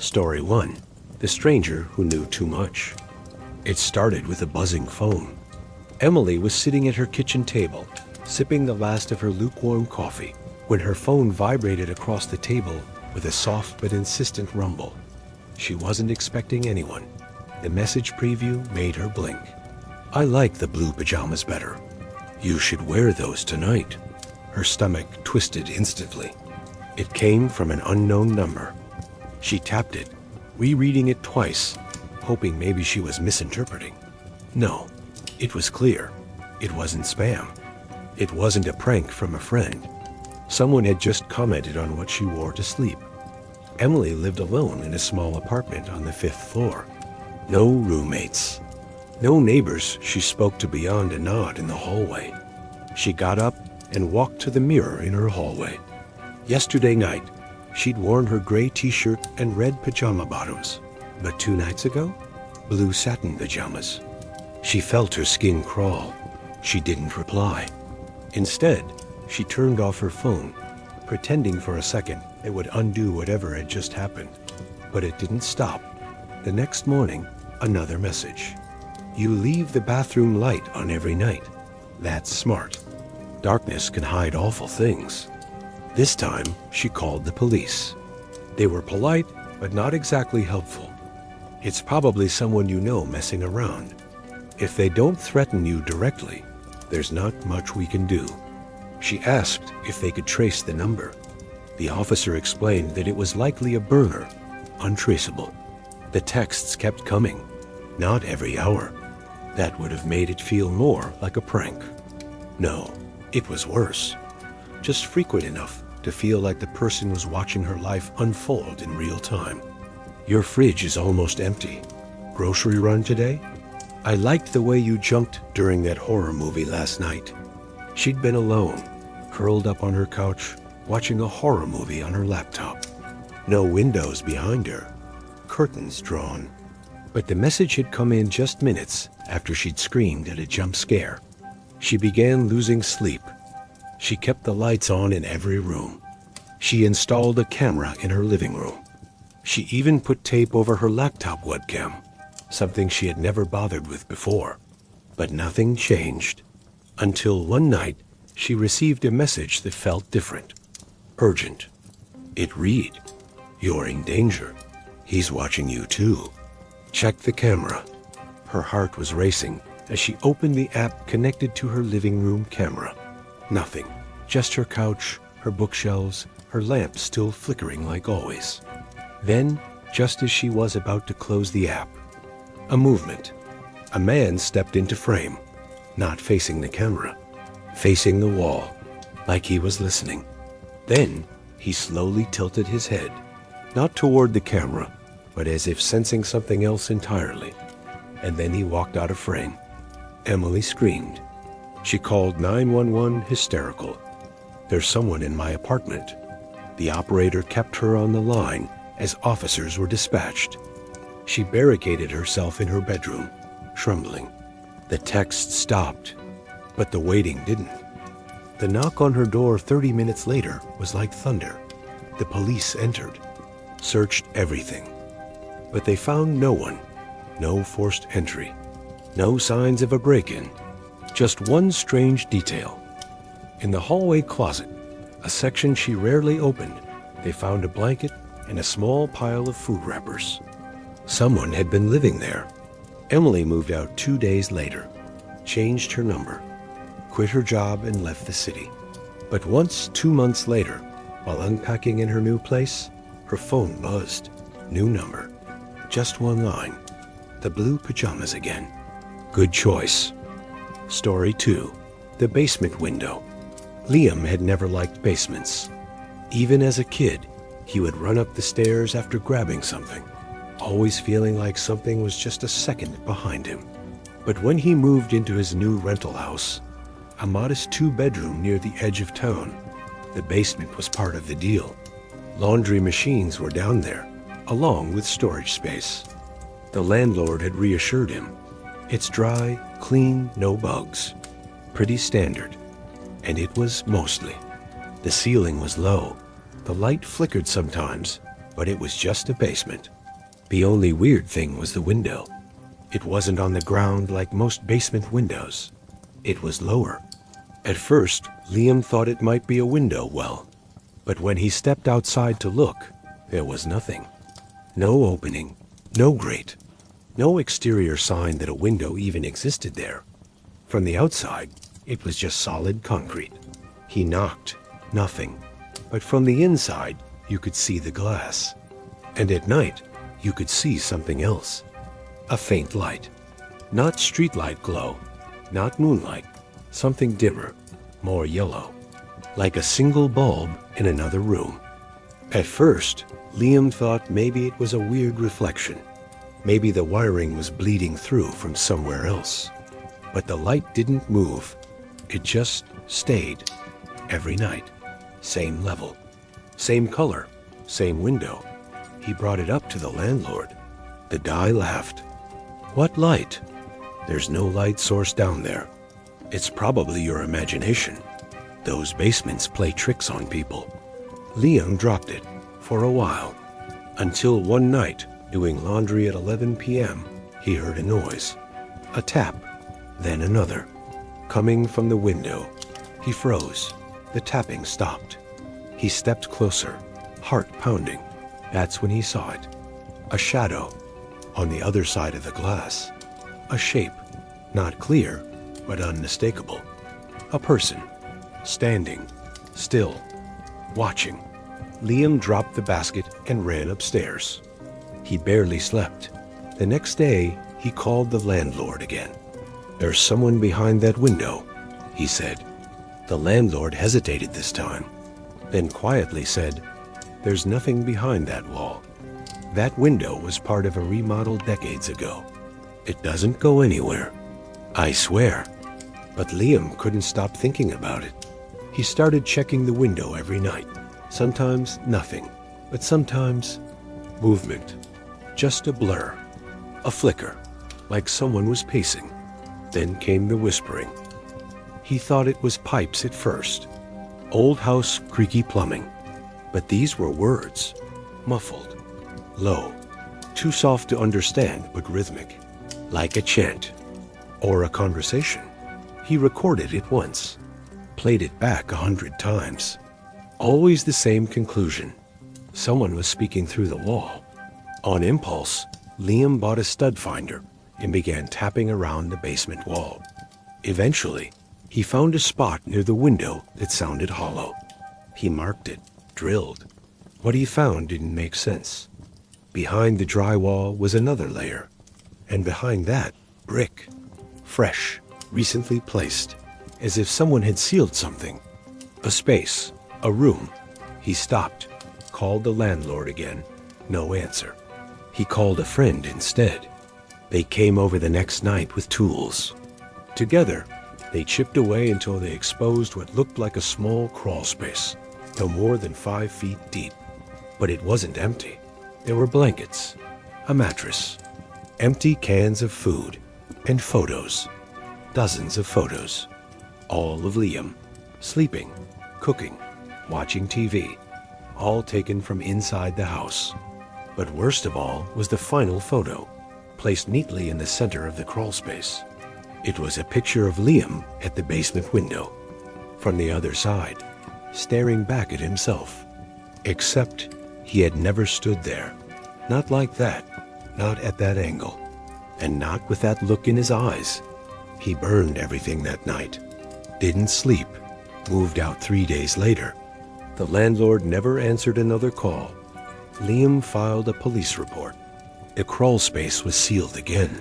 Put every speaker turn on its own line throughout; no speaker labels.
Story 1. The Stranger Who Knew Too Much. It started with a buzzing phone. Emily was sitting at her kitchen table, sipping the last of her lukewarm coffee, when her phone vibrated across the table with a soft but insistent rumble. She wasn't expecting anyone. The message preview made her blink. "I like the blue pajamas better. You should wear those tonight." Her stomach twisted instantly. It came from an unknown number. She tapped it, rereading it twice, hoping maybe she was misinterpreting. No, it was clear. It wasn't spam. It wasn't a prank from a friend. Someone had just commented on what she wore to sleep. Emily lived alone in a small apartment on the 5th floor. No roommates. No neighbors she spoke to beyond a nod in the hallway. She got up and walked to the mirror in her hallway. Yesterday night, she'd worn her gray t-shirt and red pajama bottoms. But 2 nights ago, blue satin pajamas. She felt her skin crawl. She didn't reply. Instead, she turned off her phone, pretending for a second it would undo whatever had just happened. But it didn't stop. The next morning, another message. "You leave the bathroom light on every night. That's smart. Darkness can hide awful things." This time, she called the police. They were polite, but not exactly helpful. "It's probably someone you know messing around. If they don't threaten you directly, there's not much we can do." She asked if they could trace the number. The officer explained that it was likely a burner, untraceable. The texts kept coming, not every hour. That would have made it feel more like a prank. No, it was worse. Just frequent enough to feel like the person was watching her life unfold in real time. "Your fridge is almost empty. Grocery run today? I liked the way you jumped during that horror movie last night." She'd been alone, curled up on her couch, watching a horror movie on her laptop. No windows behind her, curtains drawn. But the message had come in just minutes after she'd screamed at a jump scare. She began losing sleep. She kept the lights on in every room. She installed a camera in her living room. She even put tape over her laptop webcam, something she had never bothered with before. But nothing changed. Until one night, she received a message that felt different. Urgent. It read, "You're in danger. He's watching you too. Check the camera." Her heart was racing as she opened the app connected to her living room camera. Nothing. Just her couch, her bookshelves, her lamp still flickering like always. Then, just as she was about to close the app, a movement. A man stepped into frame, not facing the camera, facing the wall, like he was listening. Then, he slowly tilted his head, not toward the camera, but as if sensing something else entirely. And then he walked out of frame. Emily screamed. She called 911 hysterical. "There's someone in my apartment." The operator kept her on the line as officers were dispatched. She barricaded herself in her bedroom, trembling. The text stopped, but the waiting didn't. The knock on her door 30 minutes later was like thunder. The police entered, searched everything. But they found no one, no forced entry, no signs of a break-in. Just one strange detail. In the hallway closet, a section she rarely opened, they found a blanket and a small pile of food wrappers. Someone had been living there. Emily moved out 2 days later, changed her number, quit her job and left the city. But once 2 months later, while unpacking in her new place, her phone buzzed. New number. Just one line. The blue pajamas again. Good choice. Story 2. The Basement Window. Liam had never liked basements. Even as a kid, he would run up the stairs after grabbing something, always feeling like something was just a second behind him. But when he moved into his new rental house, a modest 2-bedroom near the edge of town, the basement was part of the deal. Laundry machines were down there, along with storage space. The landlord had reassured him. "It's dry, clean, no bugs. Pretty standard." And it was mostly. The ceiling was low. The light flickered sometimes, but it was just a basement. The only weird thing was the window. It wasn't on the ground like most basement windows. It was lower. At first, Liam thought it might be a window well, but when he stepped outside to look, there was nothing. No opening, no grate, no exterior sign that a window even existed there. From the outside, it was just solid concrete. He knocked, nothing. But from the inside, you could see the glass. And at night, you could see something else. A faint light. Not streetlight glow, not moonlight. Something dimmer, more yellow. Like a single bulb in another room. At first, Liam thought maybe it was a weird reflection. Maybe the wiring was bleeding through from somewhere else. But the light didn't move. It just stayed. Every night. Same level. Same color. Same window. He brought it up to the landlord. The guy laughed. "What light?" "There's no light source down there. It's probably your imagination. Those basements play tricks on people." Liam dropped it for a while, until one night, doing laundry at 11 p.m., he heard a noise. A tap, then another, coming from the window. He froze. The tapping stopped. He stepped closer, heart pounding. That's when he saw it. A shadow on the other side of the glass. A shape, not clear, but unmistakable. A person, standing, still, watching. Liam dropped the basket and ran upstairs. He barely slept. The next day, he called the landlord again. "There's someone behind that window," he said. The landlord hesitated this time, then quietly said, "There's nothing behind that wall. That window was part of a remodel decades ago. It doesn't go anywhere. I swear." But Liam couldn't stop thinking about it. He started checking the window every night. Sometimes nothing, but sometimes movement. Just a blur, a flicker, like someone was pacing. Then came the whispering. He thought it was pipes at first. Old house creaky plumbing. But these were words, muffled, low, too soft to understand but rhythmic, like a chant or a conversation. He recorded it once, played it back 100 times. Always the same conclusion. Someone was speaking through the wall. On impulse, Liam bought a stud finder and began tapping around the basement wall. Eventually, he found a spot near the window that sounded hollow. He marked it, drilled. What he found didn't make sense. Behind the drywall was another layer, and behind that, brick. Fresh, recently placed, as if someone had sealed something. A space, a room. He stopped, called the landlord again. No answer. He called a friend instead. They came over the next night with tools. Together, they chipped away until they exposed what looked like a small crawl space, no more than 5 feet deep. But it wasn't empty. There were blankets, a mattress, empty cans of food, and photos. Dozens of photos. All of Liam, sleeping, cooking, watching TV, all taken from inside the house. But worst of all was the final photo, placed neatly in the center of the crawl space. It was a picture of Liam at the basement window, from the other side, staring back at himself. Except he had never stood there. Not like that, not at that angle, and not with that look in his eyes. He burned everything that night, didn't sleep, moved out 3 days later. The landlord never answered another call. Liam filed a police report. The crawl space was sealed again.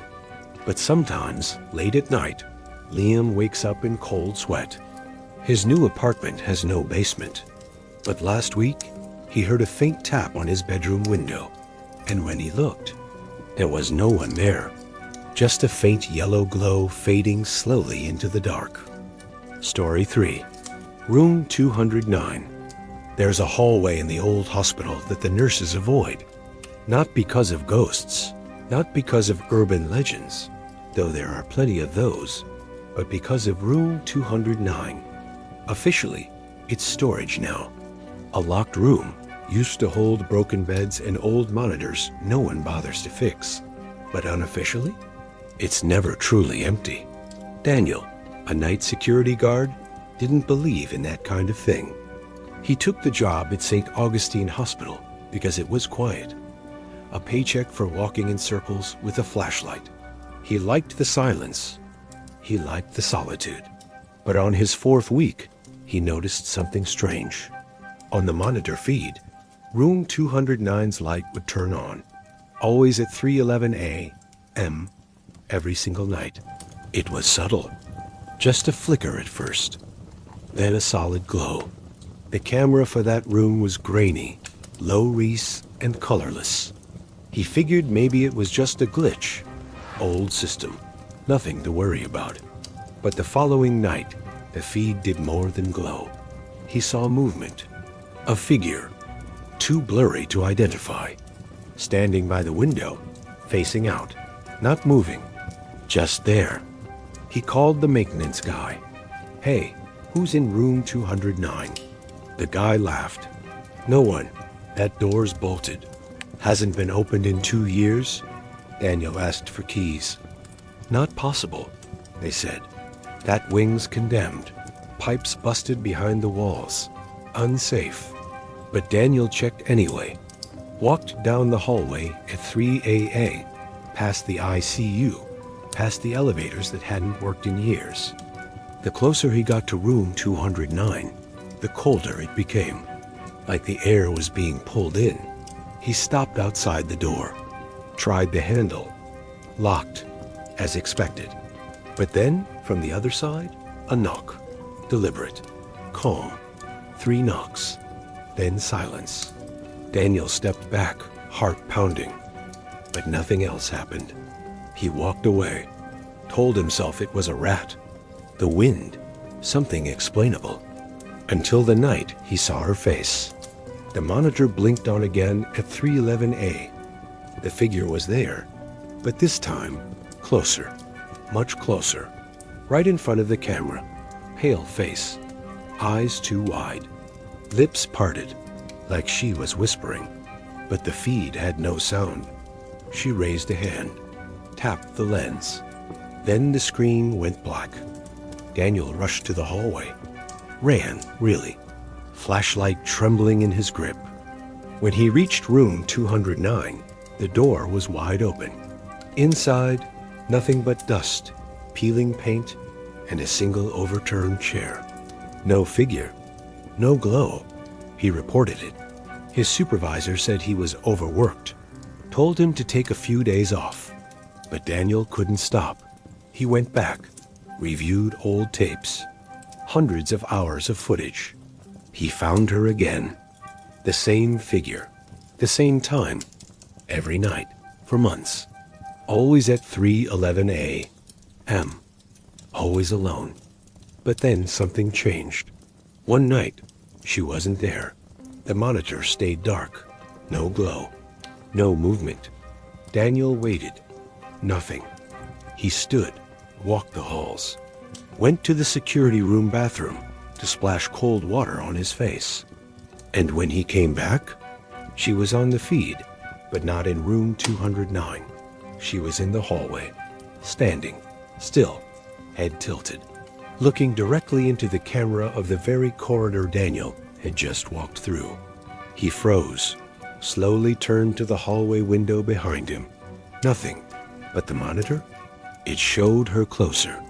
But sometimes, late at night, Liam wakes up in cold sweat. His new apartment has no basement. But last week, he heard a faint tap on his bedroom window. And when he looked, there was no one there. Just a faint yellow glow fading slowly into the dark. Story 3. Room 209. There's a hallway in the old hospital that the nurses avoid. Not because of ghosts, not because of urban legends, though there are plenty of those, but because of room 209. Officially, it's storage now. A locked room, used to hold broken beds and old monitors no one bothers to fix. But unofficially, it's never truly empty. Daniel, a night security guard, didn't believe in that kind of thing. He took the job at St. Augustine Hospital because it was quiet. A paycheck for walking in circles with a flashlight. He liked the silence. He liked the solitude. But on his 4th week, he noticed something strange. On the monitor feed, room 209's light would turn on, always at 3:11 a.m. every single night. It was subtle, just a flicker at first, then a solid glow. The camera for that room was grainy, low-res, and colorless. He figured maybe it was just a glitch. Old system, nothing to worry about. But the following night, the feed did more than glow. He saw movement, a figure, too blurry to identify, standing by the window, facing out, not moving, just there. He called the maintenance guy. "Hey, who's in room 209? The guy laughed. "No one. That door's bolted. Hasn't been opened in 2 years?" Daniel asked for keys. "Not possible," they said. "That wing's condemned. Pipes busted behind the walls. Unsafe." But Daniel checked anyway. Walked down the hallway at 3 a.m., past the ICU, past the elevators that hadn't worked in years. The closer he got to room 209, the colder it became, like the air was being pulled in. He stopped outside the door, tried the handle, locked, as expected. But then, from the other side, a knock, deliberate, calm, 3 knocks, then silence. Daniel stepped back, heart pounding, but nothing else happened. He walked away, told himself it was a rat, the wind, something explainable, until the night he saw her face. The monitor blinked on again at 3:11 a.m. The figure was there, but this time, closer, much closer, right in front of the camera, pale face, eyes too wide, lips parted, like she was whispering. But the feed had no sound. She raised a hand, tapped the lens. Then the screen went black. Daniel rushed to the hallway. Ran, really, flashlight trembling in his grip. When he reached room 209, the door was wide open. Inside, nothing but dust, peeling paint, and a single overturned chair. No figure, no glow. He reported it. His supervisor said he was overworked, told him to take a few days off. But Daniel couldn't stop. He went back, reviewed old tapes, hundreds of hours of footage. He found her again. The same figure, the same time, every night, for months. Always at 3:11 a.m. Always alone. But then something changed. One night, she wasn't there. The monitor stayed dark. No glow. No movement. Daniel waited. Nothing. He stood, walked the halls, went to the security room bathroom to splash cold water on his face. And when he came back, she was on the feed, but not in room 209. She was in the hallway, standing, still, head tilted, looking directly into the camera of the very corridor Daniel had just walked through. He froze, slowly turned to the hallway window behind him. Nothing, but the monitor? It showed her closer,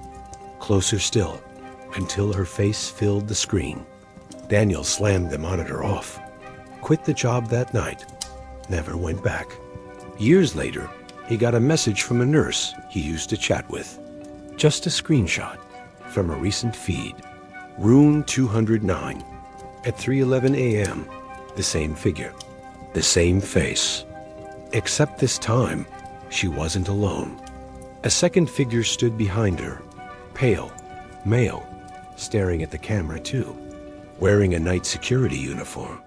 closer still, until her face filled the screen. Daniel slammed the monitor off, quit the job that night, never went back. Years later, he got a message from a nurse he used to chat with. Just a screenshot from a recent feed. Room 209. At 3:11 a.m., the same figure, the same face. Except this time, she wasn't alone. A second figure stood behind her, pale, male, staring at the camera too, wearing a night security uniform.